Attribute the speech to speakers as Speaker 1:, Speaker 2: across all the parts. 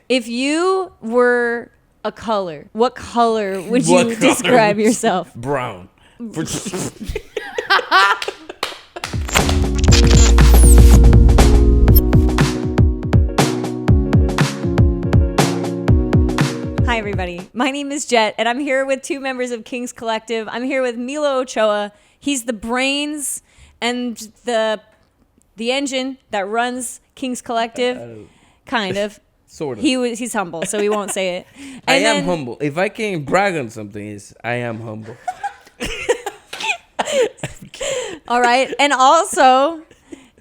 Speaker 1: If you were a color, what color would you describe yourself?
Speaker 2: Brown.
Speaker 1: Hi, everybody. My name is Jet, and I'm here with two members of King's Collective. I'm here with Milo Ochoa. He's the brains and the engine that runs King's Collective, kind of.
Speaker 2: Sort of.
Speaker 1: He's humble, so he won't say it. And
Speaker 2: I am humble. If I can brag on something, I am humble.
Speaker 1: All right. And also,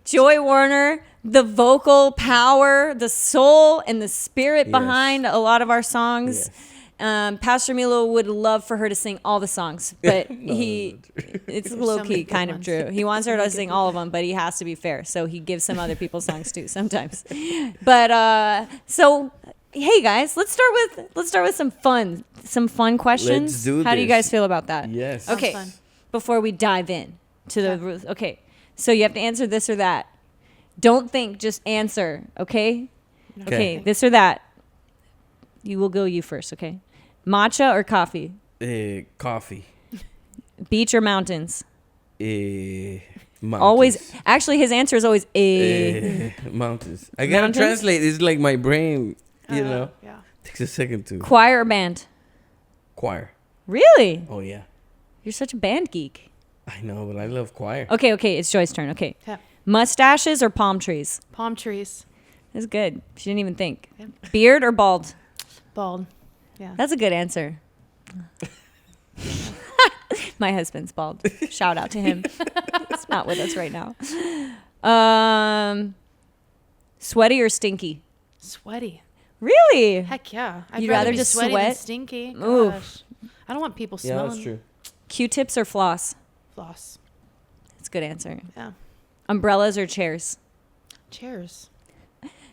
Speaker 1: Joy Werner, the vocal power, the soul, and the spirit behind a lot of our songs. Yes. Pastor Milo would love for her to sing all the songs, but it's low-key kind of true. He wants her to sing all of them, but he has to be fair, so he gives some other people's songs too sometimes. But so, hey guys, let's start with some fun questions.
Speaker 2: Let's do this.
Speaker 1: How do you guys feel about that?
Speaker 2: Yes.
Speaker 1: Okay. Before we dive in to the okay, so you have to answer this or that. Don't think, just answer. Okay. Okay. This or that. You will go you first, okay? Matcha or coffee?
Speaker 2: Coffee.
Speaker 1: Beach or mountains?
Speaker 2: Mountains.
Speaker 1: Always. Actually, his answer is always
Speaker 2: mountains. I gotta translate. It's like my brain, you know. Yeah. Takes a second to.
Speaker 1: Choir or band?
Speaker 2: Choir.
Speaker 1: Really?
Speaker 2: Oh yeah.
Speaker 1: You're such a band geek.
Speaker 2: I know, but I love choir.
Speaker 1: Okay. It's Joy's turn. Okay. Yeah. Mustaches or palm trees?
Speaker 3: Palm trees.
Speaker 1: That's good. She didn't even think. Yeah. Beard or bald?
Speaker 3: Bald. Yeah.
Speaker 1: That's a good answer. My husband's bald. Shout out to him. He's not with us right now. Sweaty or stinky?
Speaker 3: Sweaty.
Speaker 1: Really?
Speaker 3: Heck yeah.
Speaker 1: You'd rather just
Speaker 3: sweaty
Speaker 1: sweat?
Speaker 3: than stinky. Gosh.
Speaker 1: Oof.
Speaker 3: I don't want people smelling.
Speaker 2: Yeah, that's true.
Speaker 1: Q-tips or floss?
Speaker 3: Floss.
Speaker 1: That's a good answer.
Speaker 3: Yeah.
Speaker 1: Umbrellas or chairs?
Speaker 3: Chairs.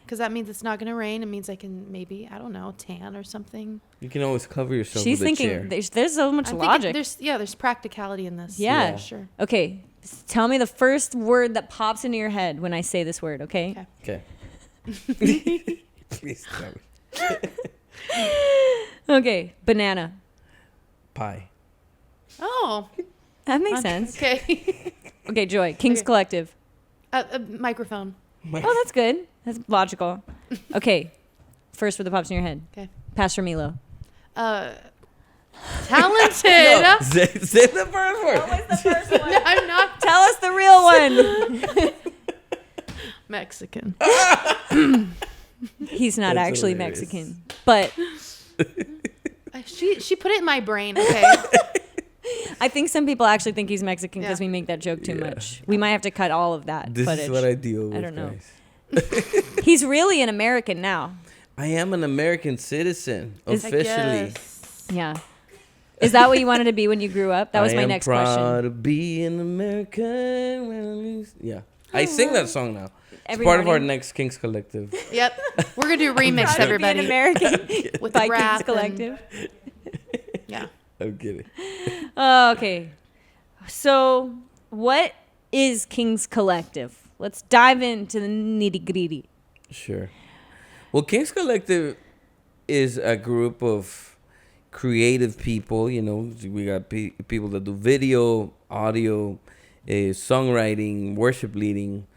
Speaker 3: Because that means it's not going to rain. It means I can maybe, I don't know, tan or something.
Speaker 2: You can always cover yourself
Speaker 1: She's
Speaker 2: with a chair.
Speaker 1: thinking there's so much logic.
Speaker 3: There's practicality in this.
Speaker 1: Yeah.
Speaker 3: Sure.
Speaker 1: Okay. Tell me the first word that pops into your head when I say this word, okay?
Speaker 2: Okay. Please tell me.
Speaker 1: Okay. Banana.
Speaker 2: Pie.
Speaker 3: Oh.
Speaker 1: That makes sense.
Speaker 3: Okay.
Speaker 1: Okay, Joy. King's Collective.
Speaker 3: Microphone.
Speaker 1: Oh, that's good. That's logical. Okay. First word that pops in your head.
Speaker 3: Okay.
Speaker 1: Pastor Milo.
Speaker 3: Talented.
Speaker 2: No, say the first word.
Speaker 1: What was the first one?
Speaker 3: No, I'm not.
Speaker 1: Tell us the real one.
Speaker 3: Mexican.
Speaker 1: He's not
Speaker 2: That's
Speaker 1: actually
Speaker 2: hilarious.
Speaker 1: Mexican, but
Speaker 3: She put it in my brain. Okay.
Speaker 1: I think some people actually think he's Mexican because we make that joke too much. We might have to cut all of that
Speaker 2: This
Speaker 1: footage.
Speaker 2: is what I deal with,
Speaker 1: I don't know.
Speaker 2: guys.
Speaker 1: He's really an American now.
Speaker 2: I am an American citizen, officially.
Speaker 1: Yeah. Is that what you wanted to be when you grew up? That was my next
Speaker 2: proud
Speaker 1: question.
Speaker 2: to be an American. Yeah. I sing that song now. It's
Speaker 1: Every
Speaker 2: part of our
Speaker 1: morning.
Speaker 2: next King's Collective.
Speaker 3: Yep. We're going to do a remix,
Speaker 1: Proud to be
Speaker 3: everybody.
Speaker 1: an American
Speaker 3: With
Speaker 1: by
Speaker 3: the rap
Speaker 1: King's Collective.
Speaker 3: Yeah.
Speaker 2: I'm kidding.
Speaker 1: Oh, okay. So, what is King's Collective? Let's dive into the nitty-gritty.
Speaker 2: Sure. Well, King's Collective is a group of creative people. You know, we got people that do video, audio, songwriting, worship leading.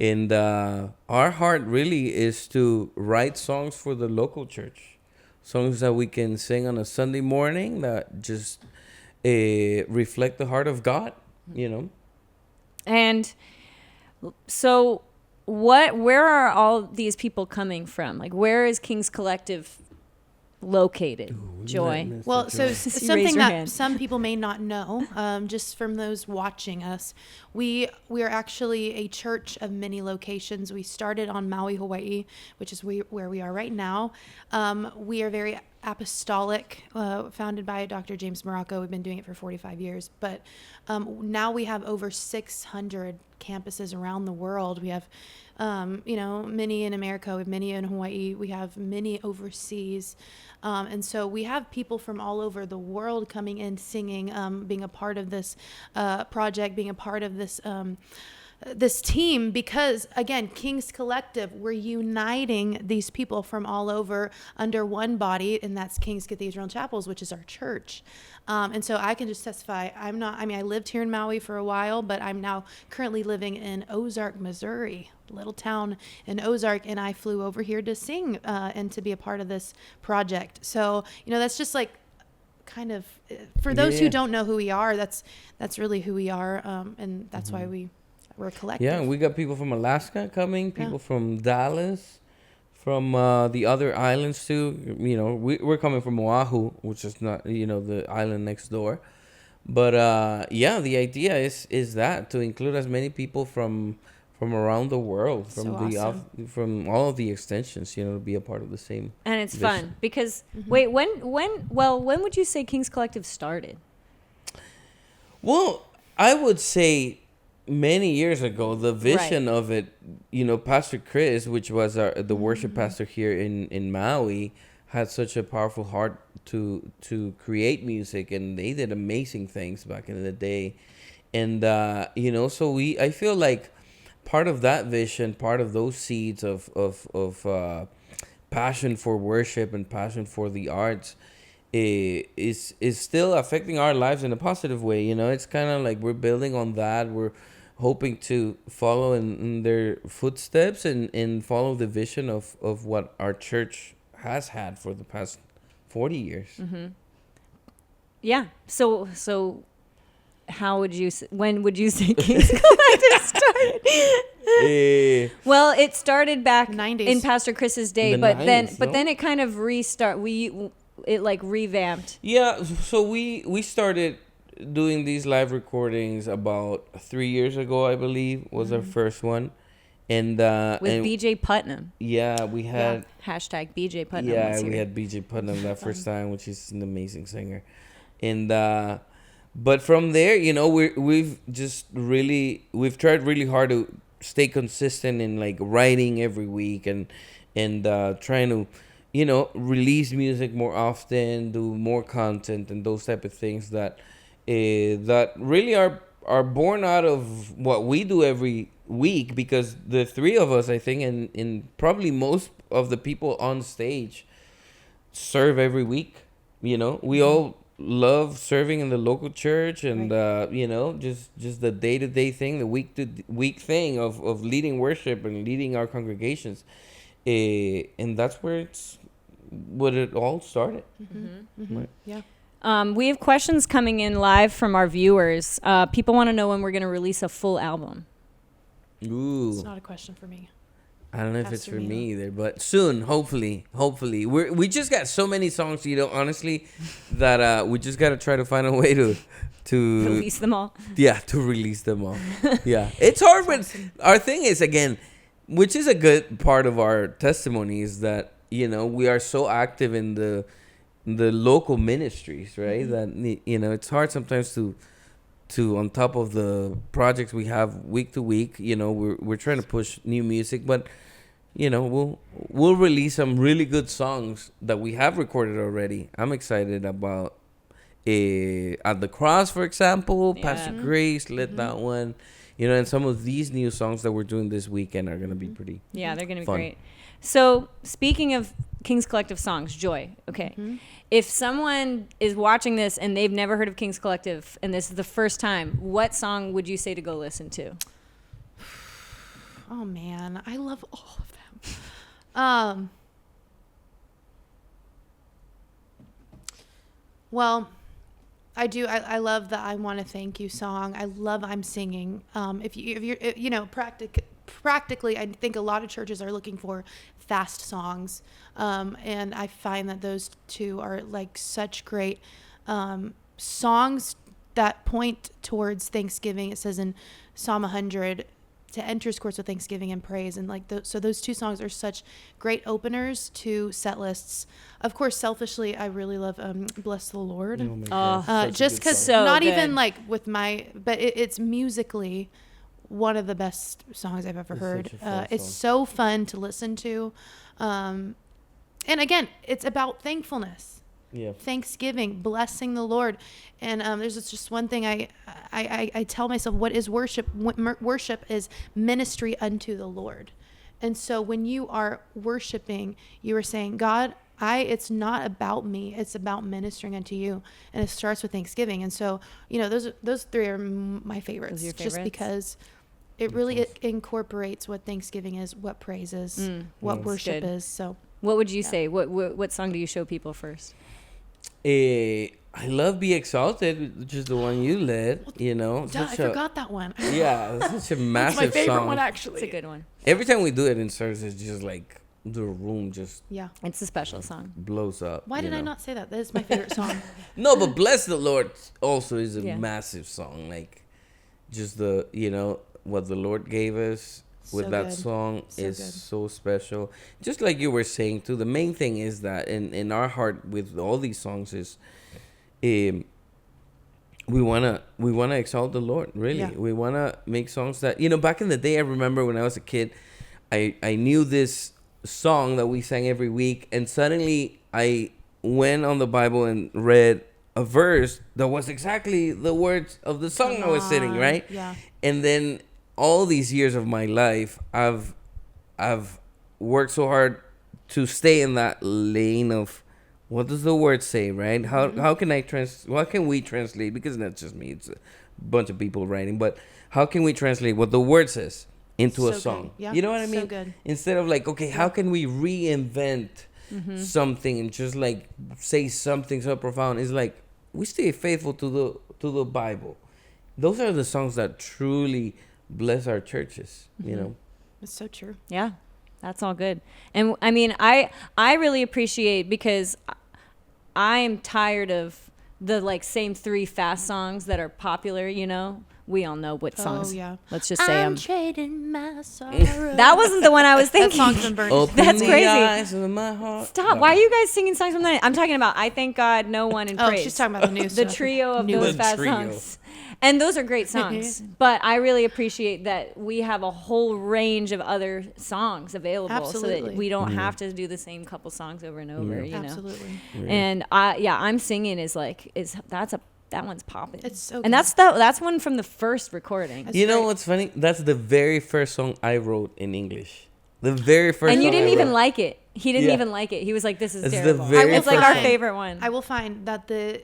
Speaker 2: And our heart really is to write songs for the local church. Songs that we can sing on a Sunday morning that just reflect the heart of God, you know. And
Speaker 1: so where are all these people coming from? Like, where is King's Collective located?
Speaker 2: Ooh,
Speaker 1: Joy.
Speaker 3: Well, so something
Speaker 1: your
Speaker 3: that
Speaker 1: hand.
Speaker 3: some people may not know, just from those watching us, we are actually a church of many locations. We started on Maui, Hawaii, which is where we are right now. We are very apostolic, founded by Dr. James Morocco. We've been doing it for 45 years, but now we have over 600 campuses around the world. We have, many in America, we have many in Hawaii, we have many overseas. And so we have people from all over the world coming in, singing, being a part of this project, being a part of this this team because, again, King's Collective, we're uniting these people from all over under one body, and that's King's Cathedral and Chapels, which is our church. And so I can just testify, I lived here in Maui for a while, but I'm now currently living in Ozark, Missouri, little town in Ozark, and I flew over here to sing and to be a part of this project. So, that's just like kind of, for those who don't know who we are, that's really who we are, and that's why we're collective.
Speaker 2: Yeah, and we got people from Alaska coming, people from Dallas, from the other islands too. We're coming from Oahu, which is not, the island next door. But the idea is that to include as many people from around the world, from all of the extensions, to be a part of the same.
Speaker 1: And it's
Speaker 2: vision.
Speaker 1: fun because wait, when would you say King's Collective started?
Speaker 2: Well, I would say many years ago, the vision of it, Pastor Chris, which was the worship pastor here in Maui, had such a powerful heart to create music, and they did amazing things back in the day. And so I feel like part of that vision, part of those seeds of passion for worship and passion for the arts is still affecting our lives in a positive way. It's kind of like we're building on that. We're hoping to follow in their footsteps and follow the vision of what our church has had for the past 40 years.
Speaker 1: Mm-hmm. Yeah. So when would you say King's Collective started? Well, it started back
Speaker 3: 90s.
Speaker 1: in Pastor Chris's day, but then it kind of it like revamped.
Speaker 2: Yeah, so we started doing these live recordings about 3 years ago, I believe, was our first one. And
Speaker 1: with BJ Putnam.
Speaker 2: Yeah, we had
Speaker 1: hashtag BJ Putnam.
Speaker 2: Yeah, we had BJ Putnam that first time, which is an amazing singer. And but from there, we've tried really hard to stay consistent in like writing every week and trying to release music more often, do more content and those type of things that really are born out of what we do every week, because the three of us, I think, and probably most of the people on stage serve every week. We all love serving in the local church, and just the day-to-day thing, the week thing of leading worship and leading our congregations, and that's where it all started. Right.
Speaker 3: Yeah.
Speaker 1: We have questions coming in live from our viewers. People want to know when we're going to release a full album.
Speaker 2: Ooh.
Speaker 3: It's not a question for me.
Speaker 2: I don't know if it's for me either, but soon, hopefully. We just got so many songs, honestly, that we just got to try to find a way to
Speaker 1: release them all.
Speaker 2: Yeah, to release them all. Yeah. It's hard, but our thing is, again, which is a good part of our testimony, is that, we are so active in the local ministries, right? Mm-hmm. That, it's hard sometimes to on top of the projects we have week to week, we're trying to push new music, but we'll release some really good songs that we have recorded already. I'm excited about At the Cross, for example. Pastor Grace led that one, and some of these new songs that we're doing this weekend are going to be pretty
Speaker 1: they're going to be
Speaker 2: fun.
Speaker 1: Great. So speaking of King's Collective songs, Joy, okay. Mm-hmm. If someone is watching this and they've never heard of King's Collective and this is the first time, what song would you say to go listen to?
Speaker 3: Oh, man. I love all of them. Well, I do. I love the I Want to Thank You song. I love I'm Singing. If you're practically, I think a lot of churches are looking for fast songs. And I find that those two are like such great songs that point towards Thanksgiving. It says in Psalm 100 to enter his courts with thanksgiving and praise. And like so those two songs are such great openers to set lists. Of course, selfishly, I really love Bless the Lord.
Speaker 2: Oh my gosh,
Speaker 3: just because not even like with but it's musically one of the best songs I've ever heard. It's so fun to listen to. And again, it's about thankfulness.
Speaker 2: Yeah.
Speaker 3: Thanksgiving, blessing the Lord. And there's just one thing I tell myself, what is worship? Worship is ministry unto the Lord. And so when you are worshiping, you are saying, God, it's not about me. It's about ministering unto you. And it starts with Thanksgiving. And so, those three are my favorites.
Speaker 1: Those are your
Speaker 3: just
Speaker 1: favorites?
Speaker 3: because it really incorporates what Thanksgiving is, what praise is, what worship is. So
Speaker 1: what would you say? What song do you show people first?
Speaker 2: I love Be Exalted, which is the one you led,
Speaker 3: I forgot that one.
Speaker 2: Yeah, it's such a massive
Speaker 3: That's my favorite
Speaker 2: song.
Speaker 3: one, actually.
Speaker 1: It's a good one.
Speaker 2: Every time we do it in service, it's just like the room just
Speaker 1: It's a special song.
Speaker 2: blows up.
Speaker 3: Why did I not say that? That is my favorite song.
Speaker 2: No, but Bless the Lord also is a
Speaker 1: Yeah.
Speaker 2: massive song. Like, just what the Lord gave us with
Speaker 3: So
Speaker 2: that
Speaker 3: good.
Speaker 2: song
Speaker 3: So
Speaker 2: is
Speaker 3: good.
Speaker 2: so special. Just like you were saying too, the main thing is that in our heart with all these songs is we wanna exalt the Lord, really.
Speaker 3: Yeah.
Speaker 2: We wanna make songs that back in the day, I remember when I was a kid, I knew this song that we sang every week, and suddenly I went on the Bible and read a verse that was exactly the words of the song I was singing, right?
Speaker 3: Yeah.
Speaker 2: And then all these years of my life, I've worked so hard to stay in that lane of what does the word say, right? How can what can we translate? Because that's just me. It's a bunch of people writing, but how can we translate what the word says into a
Speaker 3: So
Speaker 2: song?
Speaker 3: good. Yeah.
Speaker 2: You know what I
Speaker 3: So
Speaker 2: mean?
Speaker 3: good.
Speaker 2: Instead of like, okay, how can we reinvent something and just like say something so profound? It's like we stay faithful to the Bible. Those are the songs that truly bless our churches,
Speaker 3: It's so true.
Speaker 1: Yeah, that's all good. And I mean, I really appreciate, because I'm tired of the same 3 fast songs that are popular, We all know what songs.
Speaker 3: Oh, yeah.
Speaker 1: Let's just say them.
Speaker 3: Trading my sorrow.
Speaker 1: That wasn't the one I was
Speaker 3: That
Speaker 1: thinking.
Speaker 3: song's been burned.
Speaker 2: Open
Speaker 1: That's
Speaker 2: the
Speaker 1: crazy.
Speaker 2: eyes of my heart.
Speaker 1: Stop.
Speaker 2: No.
Speaker 1: Why are you guys singing songs from that? I'm talking about I Thank God, No One, and
Speaker 3: Oh,
Speaker 1: Praise.
Speaker 3: she's talking about the new
Speaker 1: The
Speaker 3: stuff.
Speaker 1: trio of
Speaker 3: New
Speaker 1: those
Speaker 2: one.
Speaker 1: fast
Speaker 2: The trio.
Speaker 1: songs. And those are great songs. But I really appreciate that we have a whole range of other songs available, so
Speaker 3: Absolutely.
Speaker 1: that we don't have to do the same couple songs over and over,
Speaker 3: Absolutely.
Speaker 1: And I'm singing that one's popping.
Speaker 3: It's so
Speaker 1: and
Speaker 3: good.
Speaker 1: that's one from the first recording.
Speaker 3: That's
Speaker 2: You know
Speaker 3: great.
Speaker 2: what's funny? That's the very first song I wrote in English. The very first
Speaker 1: And you
Speaker 2: song
Speaker 1: didn't
Speaker 2: I
Speaker 1: even
Speaker 2: wrote.
Speaker 1: like it. He didn't
Speaker 2: Yeah.
Speaker 1: even like it. He was like, "This is
Speaker 2: It's the
Speaker 1: terrible."
Speaker 2: very
Speaker 1: It's like our
Speaker 3: first-
Speaker 1: favorite one.
Speaker 3: I will find that the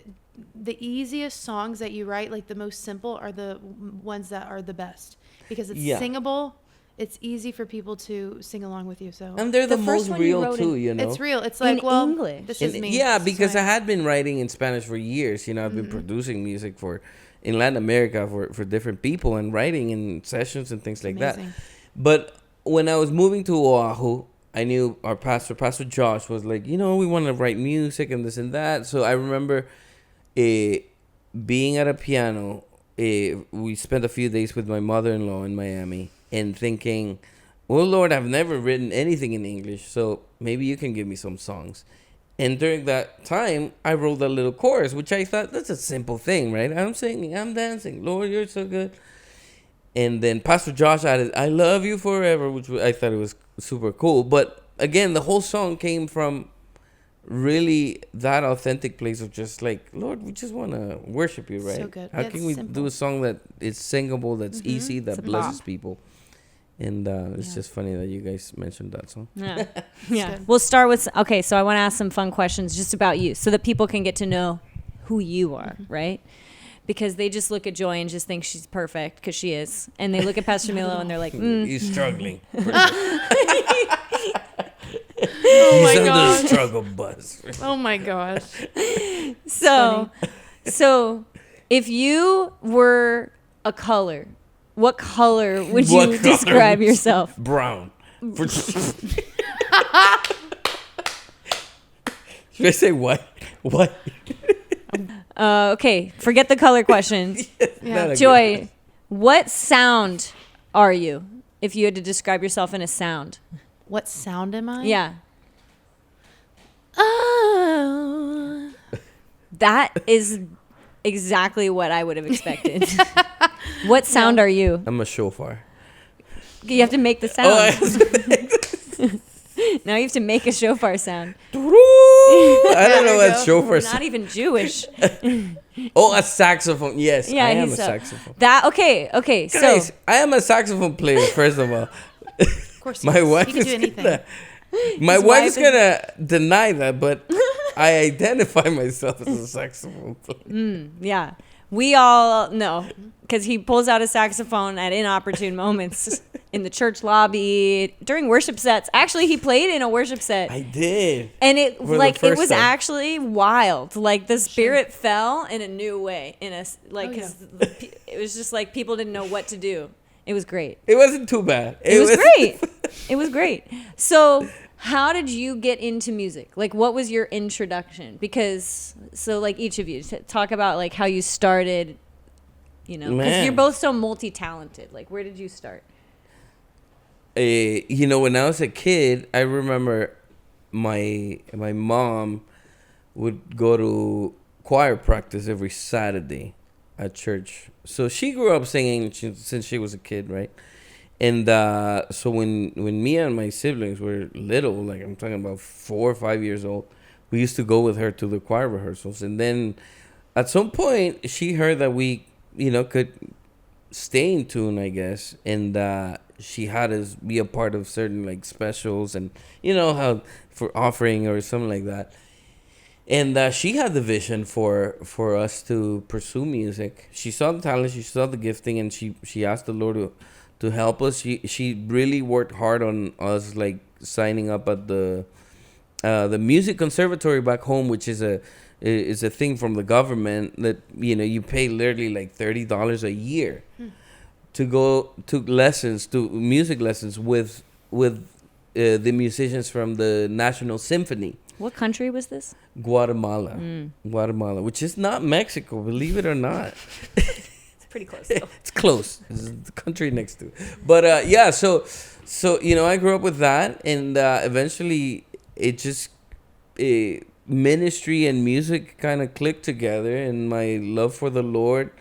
Speaker 3: easiest songs that you write, like the most simple, are the ones that are the best, because it's
Speaker 2: Yeah.
Speaker 3: singable. It's easy for people to sing along with you. So
Speaker 2: And they're the,
Speaker 1: The first
Speaker 2: most
Speaker 1: one you
Speaker 2: real
Speaker 1: wrote
Speaker 2: too,
Speaker 1: in-
Speaker 3: it's real. It's like,
Speaker 1: In
Speaker 3: well,
Speaker 1: English.
Speaker 3: this is
Speaker 2: And-
Speaker 3: me.
Speaker 2: Yeah,
Speaker 3: This is
Speaker 2: because
Speaker 3: who
Speaker 2: I
Speaker 3: am.
Speaker 2: had been writing in Spanish for years. I've been producing music in Latin America for different people and writing in sessions and things like that.
Speaker 3: Amazing.
Speaker 2: But when I was moving to Oahu, I knew our Pastor Josh, was like, we want to write music and this and that. So I remember being at a piano. We spent a few days with my mother-in-law in Miami and thinking, well, Lord, I've never written anything in English, so maybe you can give me some songs. And during that time, I wrote that little chorus, which I thought, that's a simple thing, right? I'm singing, I'm dancing, Lord, you're so good. And then Pastor Josh added, I love you forever, which I thought it was super cool. But again, the whole song came from really that authentic place of just like, Lord, we just want to worship you, right?
Speaker 3: So good.
Speaker 2: How
Speaker 3: Yeah,
Speaker 2: can
Speaker 3: it's
Speaker 2: we
Speaker 3: simple.
Speaker 2: do a song that is singable, that's easy, that
Speaker 1: It's a
Speaker 2: blesses
Speaker 1: bop.
Speaker 2: people? And it's
Speaker 3: Yeah.
Speaker 2: just funny that you guys mentioned that song.
Speaker 1: Yeah. Yeah.
Speaker 3: good.
Speaker 1: We'll start with, okay, so I want to ask some fun questions just about you so that people can get to know who you are, right? Because they just look at Joy and just think she's perfect, because she is. And they look at Pastor Milo and they're like,
Speaker 2: He's struggling.
Speaker 3: Oh my
Speaker 2: He's on the
Speaker 3: gosh.
Speaker 2: struggle bus.
Speaker 3: Oh my gosh.
Speaker 1: So if you were a color, what color would you
Speaker 2: What color?
Speaker 1: describe yourself?
Speaker 2: Brown. Should I say what? What?
Speaker 1: Okay, forget the color question.
Speaker 2: Not a
Speaker 1: Joy,
Speaker 2: good-
Speaker 1: what sound are you if you had to describe yourself in a sound?
Speaker 3: What sound am I?
Speaker 1: Yeah.
Speaker 3: Oh.
Speaker 1: That is exactly what I would have expected. What sound are you?
Speaker 2: I'm a shofar.
Speaker 1: You have to make the sound.
Speaker 2: Oh,
Speaker 1: Now you have to make a shofar sound.
Speaker 2: I don't know what shofar.
Speaker 1: Not even Jewish.
Speaker 2: Oh, a saxophone. Yes,
Speaker 1: Yeah,
Speaker 2: I am a
Speaker 1: he's
Speaker 2: saxophone.
Speaker 1: okay.
Speaker 2: Guys,
Speaker 1: So
Speaker 2: I am a saxophone player, first of all.
Speaker 3: Of course,
Speaker 2: My wife
Speaker 3: he can
Speaker 2: is
Speaker 3: do anything.
Speaker 2: my
Speaker 1: His
Speaker 2: wife's
Speaker 1: wife
Speaker 2: gonna deny that, but I identify myself as a saxophone player.
Speaker 1: yeah, we all know because he pulls out a saxophone at inopportune moments in the church lobby during worship sets. Actually, he played in a worship set.
Speaker 2: I did.
Speaker 1: And it
Speaker 2: For the
Speaker 1: like it
Speaker 2: first
Speaker 1: was
Speaker 2: time.
Speaker 1: actually wild. Like the spirit fell in a new way. Because it was just like people didn't know what to do. It was great.
Speaker 2: It wasn't too bad.
Speaker 1: It was great. It was great. So how did you get into music? Like what was your introduction? Because like each of you talk about like how you started. Because
Speaker 2: Man.
Speaker 1: you're both so multi-talented. Like where did you start?
Speaker 2: When I was a kid, I remember my mom would go to choir practice every Saturday at church. So she grew up singing since she was a kid, right? And so when me and my siblings were little, like I'm talking about 4 or 5 years old, we used to go with her to the choir rehearsals. And then at some point, she heard that we, could stay in tune, I guess. And she had us be a part of certain like specials and how for offering or something like that. And she had the vision for us to pursue music. She saw the talent, she saw the gifting, and she asked the Lord to help us. She really worked hard on us, like signing up at the music conservatory back home, which is a thing from the government that you pay literally like $30 a year to go to music lessons with the musicians from the National Symphony.
Speaker 1: What country was this?
Speaker 2: Guatemala, which is not Mexico, believe it or not.
Speaker 1: It's pretty close though.
Speaker 2: It's close. It's the country next to. But so I grew up with that, and eventually it just ministry and music kind of clicked together, and my love for the Lord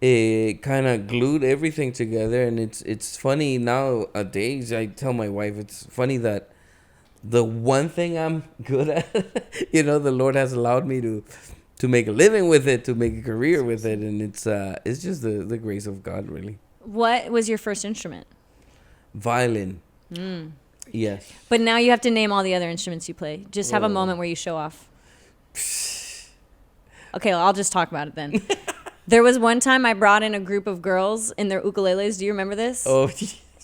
Speaker 2: kind of glued everything together. And it's funny nowadays. I tell my wife it's funny that the one thing I'm good at, the Lord has allowed me to make a living with it, to make a career with it, and it's just the grace of God, really.
Speaker 1: What was your first instrument?
Speaker 2: Violin. Yes.
Speaker 1: But now you have to name all the other instruments you play. Just have a moment where you show off. Okay, well, I'll just talk about it then. There was one time I brought in a group of girls in their ukuleles. Do you remember this?
Speaker 2: Oh.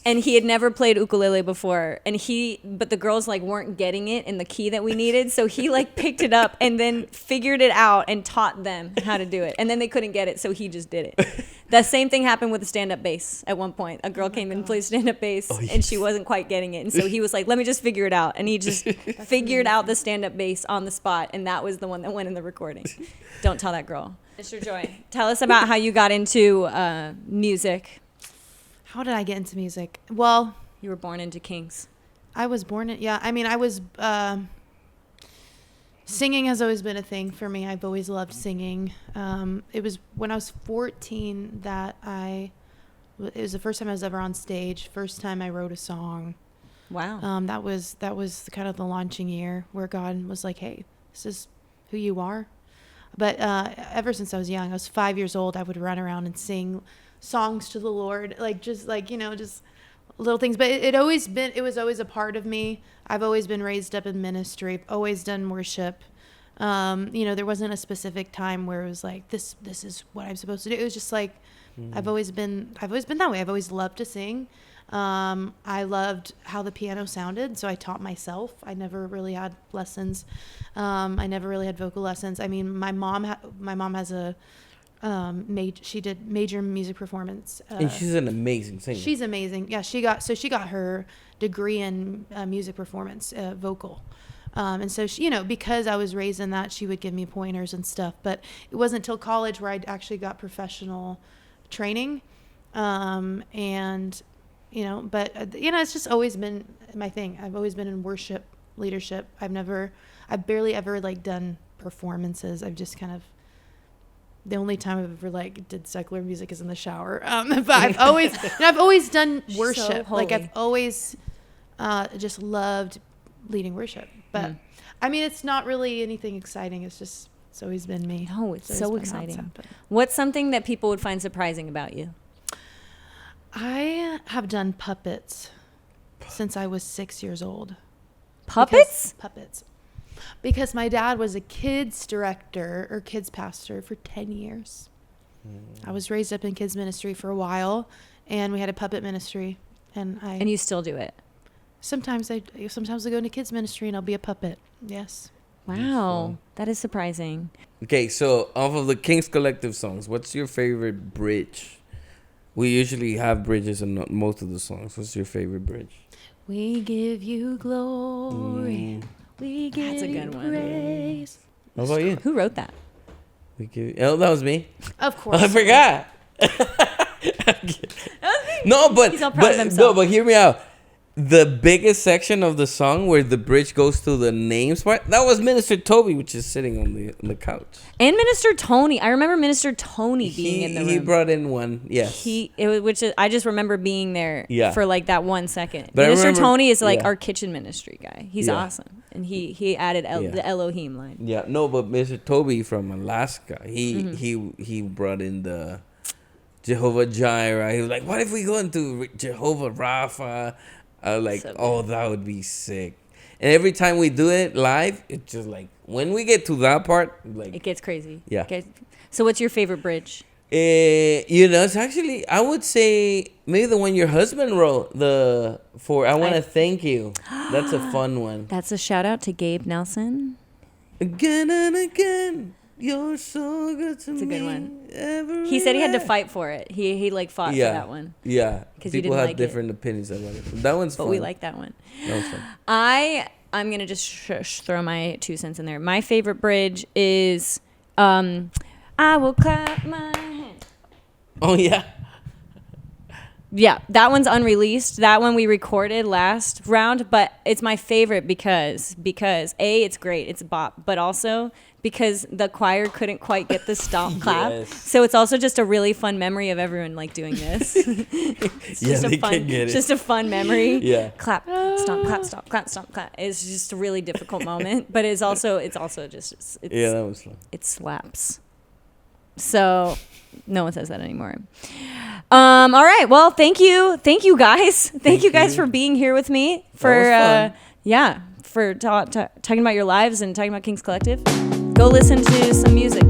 Speaker 1: And he had never played ukulele before, but the girls like weren't getting it in the key that we needed, so he like picked it up and then figured it out and taught them how to do it, and then they couldn't get it, so he just did it. The same thing happened with the stand-up bass. At one point, a girl came and played stand-up bass, and she wasn't quite getting it, and so he was like, "Let me just figure it out," and he just figured out the stand-up bass on the spot, and that was the one that went in the recording. Don't tell that girl. Mr. Joy, tell us about how you got into music.
Speaker 3: How did I get into music? Well,
Speaker 1: You were born into Kings.
Speaker 3: I was born in, I mean, I was, singing has always been a thing for me. I've always loved singing. It was when I was 14 that it was the first time I was ever on stage. First time I wrote a song.
Speaker 1: Wow.
Speaker 3: That was kind of the launching year where God was like, hey, this is who you are. But ever since I was young, I was 5 years old, I would run around and sing songs to the Lord, just little things. But it was always a part of me. I've always been raised up in ministry. I've always done worship. There wasn't a specific time where it was like this is what I'm supposed to do. It was just like I've always been that way. I've always loved to sing. I loved how the piano sounded, so I taught myself. I never really had lessons. I never really had vocal lessons. I mean, my mom has a she did major music performance.
Speaker 2: And she's an amazing singer.
Speaker 3: She's amazing. Yeah, she got her degree in music performance, vocal. And so she, because I was raised in that, she would give me pointers and stuff. But it wasn't until college where I actually got professional training. It's just always been my thing. I've always been in worship, leadership. I've barely ever done performances. I've just kind of, the only time I've ever did secular music is in the shower. But I've always done worship.
Speaker 1: So holy.
Speaker 3: I've always just loved leading worship. But I mean, it's not really anything exciting. It's always been me.
Speaker 1: Oh, it's so exciting.
Speaker 3: happened.
Speaker 1: What's something that people would find surprising about you?
Speaker 3: I have done puppets since I was 6 years old.
Speaker 1: Puppets?
Speaker 3: Puppets. Because my dad was a kids director or kids pastor for 10 years. I was raised up in kids ministry for a while, and we had a puppet ministry. And
Speaker 1: you still do it?
Speaker 3: Sometimes I go into kids ministry and I'll be a puppet. Yes.
Speaker 1: Wow, that is surprising.
Speaker 2: Okay, so off of the Kings Collective songs, what's your favorite bridge? We usually have bridges in most of the songs. What's your favorite bridge?
Speaker 3: We give you glory. We give
Speaker 1: That's a good
Speaker 3: you
Speaker 1: one.
Speaker 3: praise.
Speaker 2: How about you?
Speaker 1: Who wrote that?
Speaker 2: Oh, that was me.
Speaker 3: Of course.
Speaker 2: I forgot. No, but
Speaker 1: He's all proud of himself.
Speaker 2: but hear me out. The biggest section of the song where the bridge goes to the names part, that was Minister Toby, which is sitting on the couch.
Speaker 1: And Minister Tony. I remember Minister Tony being in the room.
Speaker 2: He brought in one, yes.
Speaker 1: I just remember being there for like that 1 second.
Speaker 2: But
Speaker 1: Minister Tony is like
Speaker 2: yeah.
Speaker 1: our kitchen ministry guy. He's awesome. And he added the Elohim line.
Speaker 2: Yeah, no, but Mr. Toby from Alaska, he brought in the Jehovah Jireh. He was like, what if we go into Jehovah Rapha? I was like, so that would be sick. And every time we do it live, it's just like, when we get to that part, like
Speaker 1: it gets crazy.
Speaker 2: Yeah.
Speaker 1: So what's your favorite bridge?
Speaker 2: It's actually, I would say maybe the one your husband wrote, I want to thank you. That's a fun one.
Speaker 1: That's a shout out to Gabe Nelson.
Speaker 2: Again and again, you're so good to me.
Speaker 1: It's a good one.
Speaker 2: Everywhere.
Speaker 1: He said he had to fight for it. He like fought for that one.
Speaker 2: Yeah.
Speaker 1: Because you
Speaker 2: people
Speaker 1: didn't
Speaker 2: have
Speaker 1: like
Speaker 2: different opinions about it. That one's
Speaker 1: but
Speaker 2: fun.
Speaker 1: we like that one.
Speaker 2: That was fun.
Speaker 1: I'm gonna just throw my 2 cents in there. My favorite bridge is I will clap my hands.
Speaker 2: Oh yeah.
Speaker 1: Yeah, that one's unreleased. That one we recorded last round, but it's my favorite because A, it's great, it's a bop, but also because the choir couldn't quite get the stomp clap.
Speaker 2: Yes.
Speaker 1: So it's also just a really fun memory of everyone like doing this. It's just a fun memory.
Speaker 2: Yeah.
Speaker 1: Clap, stomp, clap, stomp, clap, stomp, clap. It's just a really difficult moment, but it's also just
Speaker 2: Yeah, that was fun.
Speaker 1: it slaps. So no one says that anymore. All right. Well, thank you guys. Thank you guys for being here with me for for talking about your lives and talking about King's Collective. Go listen to some music.